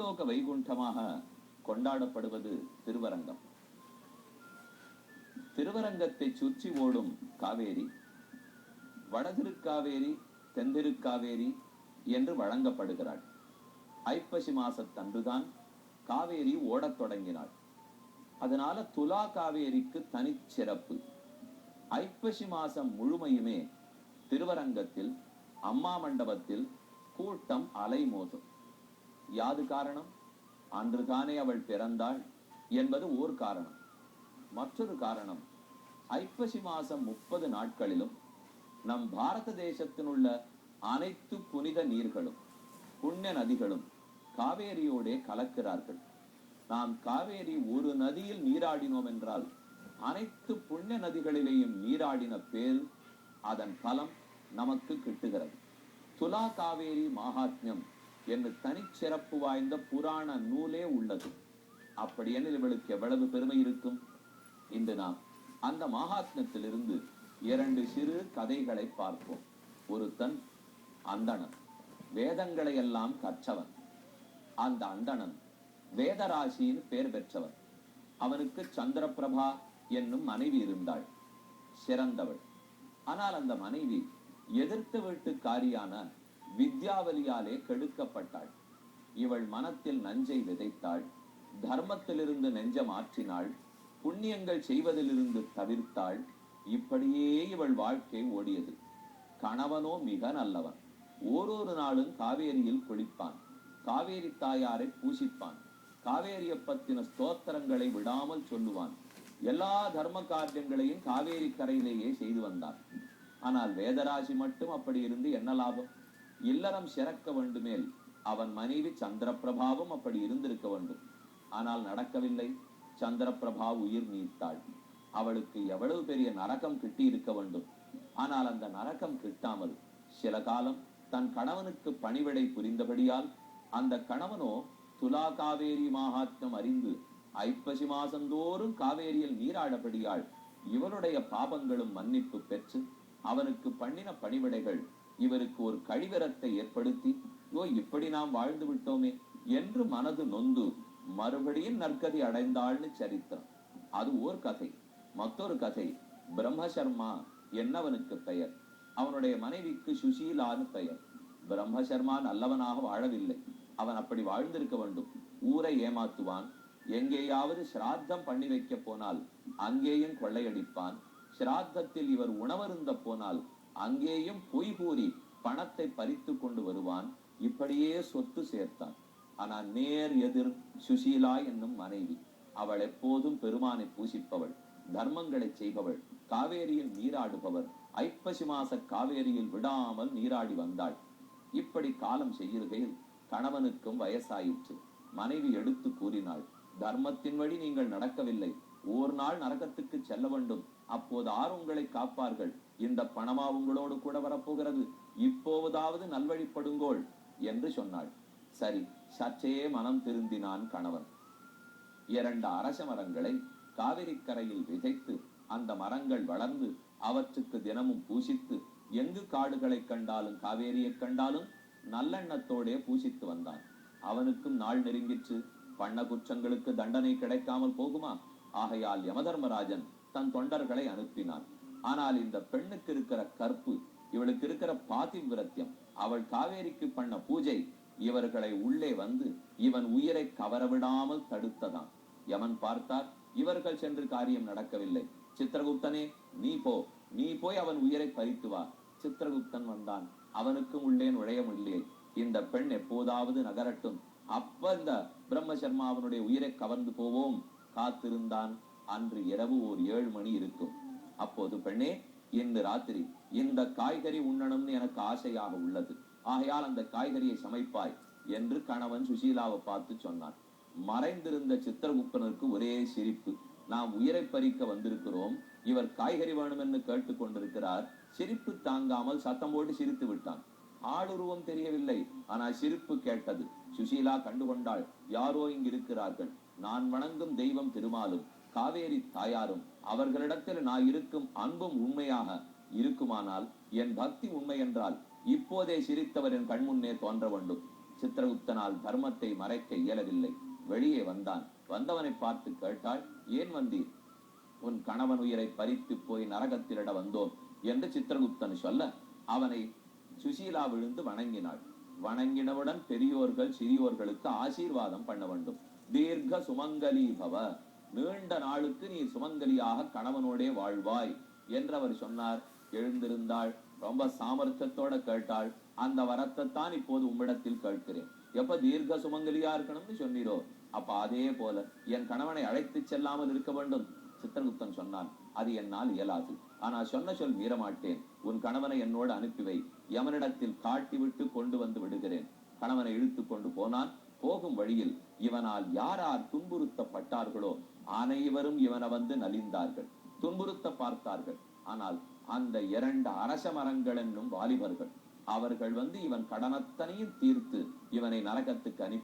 பூலோக வைகுண்டமாக கொண்டாடப்படுவது திருவரங்கம். திருவரங்கத்தை சுற்றி ஓடும் காவேரி வடதிருக்காவேரி தென்திருக்காவேரி என்று வழங்கப்படுகிறாள். ஐப்பசி மாசத்தன்றுதான் காவேரி ஓடத் தொடங்கினாள். அதனால துலா காவேரிக்கு தனிச்சிறப்பு. ஐப்பசி மாசம் முழுமையுமே திருவரங்கத்தில் அம்மா மண்டபத்தில் கூட்டம் அலைமோதும். யாது காரணம்? அன்றுதானே அவள் பிறந்தாள் என்பது ஓர் காரணம். மற்றொரு காரணம், ஐப்பசி மாசம் 30 நாட்களிலும் நம் பாரத தேசத்தில் உள்ள அனைத்து புனித நீர்களும் புண்ணிய நதிகளும் காவேரியோடே கலக்கிறார்கள். நாம் காவேரி ஒரு நதியில் நீராடினோம் என்றால் அனைத்து புண்ணிய நதிகளிலேயும் நீராடின பேர், அதன் பலம் நமக்கு கிட்டுகிறது. துலா காவேரி மகாத்மியம் என்று தனிச்சிறப்பு வாய்ந்த புராண நூலே உள்ளது. அப்படியெனில் இவளுக்கு எவ்வளவு பெருமை இருக்கும்? இன்று நாம் அந்த மகாத்மியத்திலிருந்து 2 சிறு கதைகளை பார்ப்போம். ஒருத்தன் அந்தணன், வேதங்களை எல்லாம் கற்றவன். அந்த அந்தணன் வேதராசியின் பெயர் பெற்றவன். அவனுக்கு சந்திரபிரபா என்னும் மனைவி இருந்தாள், சிறந்தவள். ஆனால் அந்த மனைவி எதிர்த்து வீட்டுக்காரியான வித்யாவலியாலே கெடுக்கப்பட்டாள். இவள் மனத்தில் நஞ்சை விதைத்தாள், தர்மத்திலிருந்து நெஞ்ச மாற்றினாள், புண்ணியங்கள் செய்வதிலிருந்து தவிர்த்தாள். இப்படியே இவள் வாழ்க்கை ஓடியது. கணவனோ மிக நல்லவன். ஓரொரு நாளும் காவேரியில் குளிப்பான், காவேரி தாயாரை பூசிப்பான், காவேரிய பத்தின ஸ்தோத்திரங்களை விடாமல் சொல்லுவான். எல்லா தர்ம காரியங்களையும் காவேரி கரையிலேயே செய்து வந்தான். ஆனால் வேதராசி மட்டும் அப்படி இருந்து என்ன லாபம்? இல்லறம் சிறக்க வேண்டுமேல் அவன் மனைவி சந்திரபிரபாவும் அப்படி இருந்திருக்க வேண்டும். ஆனால் நடக்கவில்லை. சந்திரபிரபா உயிர் நீத்தாள். அவளுக்கு எவ்வளவு பெரிய நரகம் கிட்டி இருக்க வேண்டும். ஆனால் அந்த நரகம் கிட்டாமல் சில காலம் தன் கணவனுக்கு பணிவிடை புரிந்தபடியால் அந்த கணவனோ துலா காவேரி மகாத்மியம் அறிந்து ஐப்பசி மாசந்தோறும் காவேரியில் நீராடபடியால் இவனுடைய பாபங்களும் மன்னிப்பு பெற்று அவனுக்கு பண்ணின பணிவிடைகள் இவருக்கு ஒரு கழிவரத்தை ஏற்படுத்தி, இப்படி நாம் வாழ்ந்து விட்டோமே என்று மனது நொந்து மறுபடியும் நற்கதி அடைந்தாள்னு சரித்திரம். அது ஓர் கதை. மற்றொரு கதை, பிரம்மசர்மா என்னவனுக்கு பெயர். அவனுடைய மனைவிக்கு சுசீலான்னு பெயர். பிரம்மசர்மா நல்லவனாக வாழவில்லை. அவன் அப்படி வாழ்ந்திருக்க வேண்டும். ஊரை ஏமாத்துவான். எங்கேயாவது சிராத்தம் பண்ணி வைக்க போனால் அங்கேயும் கொள்ளையடிப்பான். சிராத்தத்தில் இவர் உணவருந்த போனால் அங்கேயும் பொய் கூறி பணத்தை பறித்து கொண்டு வருவான். இப்படியே சொத்து சேர்த்தான். ஆனால் நேர் எதிர் சுசீலா என்னும் மனைவி. அவள் எப்போதும் பெருமானை பூசிப்பவள், தர்மங்களை செய்பவள், காவேரியில் நீராடுபவர். ஐப்பசி மாச காவேரியில் விடாமல் நீராடி வந்தாள். இப்படி காலம் செய்யுகையில் கணவனுக்கும் வயசாயிற்று. மனைவி எடுத்து கூறினாள், தர்மத்தின் வழி நீங்கள் நடக்கவில்லை. ஓர் நாள் நரகத்துக்கு செல்ல வேண்டும். அப்போது ஆர் உங்களை காப்பார்கள்? இந்த பணமா உங்களோடு கூட வரப்போகிறது. இப்போதாவது நல்வழிப்படுங்கோள் என்று சொன்னாள். சரி, சற்றே மனம் திருந்தினான் கணவன். 2 அரச மரங்களை காவிரி கரையில் விதைத்து அந்த மரங்கள் வளர்ந்து அவற்றுக்கு தினமும் பூசித்து, எங்கு காடுகளை கண்டாலும் காவேரியை கண்டாலும் நல்லெண்ணத்தோடே பூசித்து வந்தான். அவனுக்கும் நாள் நெருங்கிற்று. பண்ண குற்றங்களுக்கு தண்டனை கிடைக்காமல் போகுமா? ஆகையால் யமதர்மராஜன் தன் தொண்டர்களை அனுப்பினான். ஆனால் இந்த பெண்ணுக்கு இருக்கிற கற்பு, இவளுக்கு இருக்கிற பாதிவிரத்தியம், அவள் காவேரிக்கு பண்ண பூஜை இவர்களை உள்ளே வந்து இவன் உயிரை கவரவிடாமல் தடுத்ததான். யமன் பார்த்தார், இவர்கள் சென்று காரியம் நடக்கவில்லை. சித்திரகுப்தனே, நீ போய் அவன் உயிரை பறித்து வா. சித்திரகுப்தன் வந்தான். அவனுக்கும் உள்ளே நுழைய முடியலை. இந்த பெண் எப்போதாவது நகரட்டும், அப்ப இந்த பிரம்மசர்மா அவனுடைய உயிரை கவர்ந்து போவோம். காத்திருந்தான். அன்று இரவு ஒரு 7 மணி இருக்கும். அப்போது, பெண்ணே, இன்று ராத்திரி இந்த காய்கறி உண்ணணும்னு எனக்கு ஆசையாக உள்ளது. ஆகையால் அந்த காய்கறியை சமைப்பாய் என்று கணவன் சுசீலாவை பார்த்து சொன்னான். மறைந்திருந்த சித்திரகுப்தனுக்கு ஒரே சிரிப்பு. நாம் உயிரை பறிக்க வந்திருக்கிறோம், இவர் காய்கறி வேணும் என்று கேட்டுக் கொண்டிருக்கிறார். சிரிப்பு தாங்காமல் சத்தம் போட்டு சிரித்து விட்டான். ஆளுருவம் தெரியவில்லை, ஆனால் சிரிப்பு கேட்டது. சுசீலா கண்டுகொண்டாள், யாரோ இங்கு இருக்கிறார்கள். நான் வணங்கும் தெய்வம் திருமாலும் காவேரி தாயாரும் அவர்களிடத்தில் நான் இருக்கும் அன்பும் உண்மையாக இருக்குமானால், என் பக்தி உண்மை என்றால் இப்போதே சிரித்தவர் என் கண்முன்னே தோன்ற வேண்டும். சித்திரகுப்தனால் தர்மத்தை மறைக்க இயலவில்லை. வெளியே வந்தான். வந்தவனை பார்த்து கேட்டாள், ஏன் வந்தீர்? உன் கணவன் உயிரை பறித்து போய் நரகத்திலிட வந்தோம் என்று சித்திரகுப்தன் சொல்ல, அவனை சுசீலா விழுந்து வணங்கினாள். வணங்கினவுடன் பெரியோர்கள் சிறியோர்களுக்கு ஆசீர்வாதம் பண்ண வேண்டும். தீர்க்க சுமங்கலி பவ, நீண்ட நாளுக்கு நீ சுமங்கலியாக கணவனோடே வாழ்வாய் என்று அவர் சொன்னார். எழுந்திருந்தாள். ரொம்ப சாமர்த்தியத்தோட கேட்டாள், அந்த வரத்தை தான் இப்போது உம்மிடத்தில் கேட்கிறேன். எப்ப தீர்க்க சுமங்கலியா இருக்கணும்னு சொன்னீரோ, அப்ப அதே போல என் கணவனை அழைத்து செல்லாமல் இருக்க வேண்டும். சித்திரகுப்தன் சொன்னான், அது என்னால் இயலாது. ஆனால் சொன்ன சொல் மீறமாட்டேன். உன் கணவனை என்னோடு அனுப்பிவை. யமனிடத்தில் காட்டிவிட்டு கொண்டு வந்து விடுகிறேன். கணவனை இழுத்து கொண்டு போனான். போகும் வழியில் இவனால் யார் துன்புறுத்தப்பட்டார்களோ அனைவரும் இவனை வந்து நலிந்தார்கள், துன்புறுத்த பார்த்தார்கள். ஆனால் அந்த 2 அரச மரங்கள் என்னும் வாலிபர்கள், அவர்கள் வந்து இவன் கடனத்தனையும் தீர்த்து இவனை நரகத்துக்கு அனுப்பி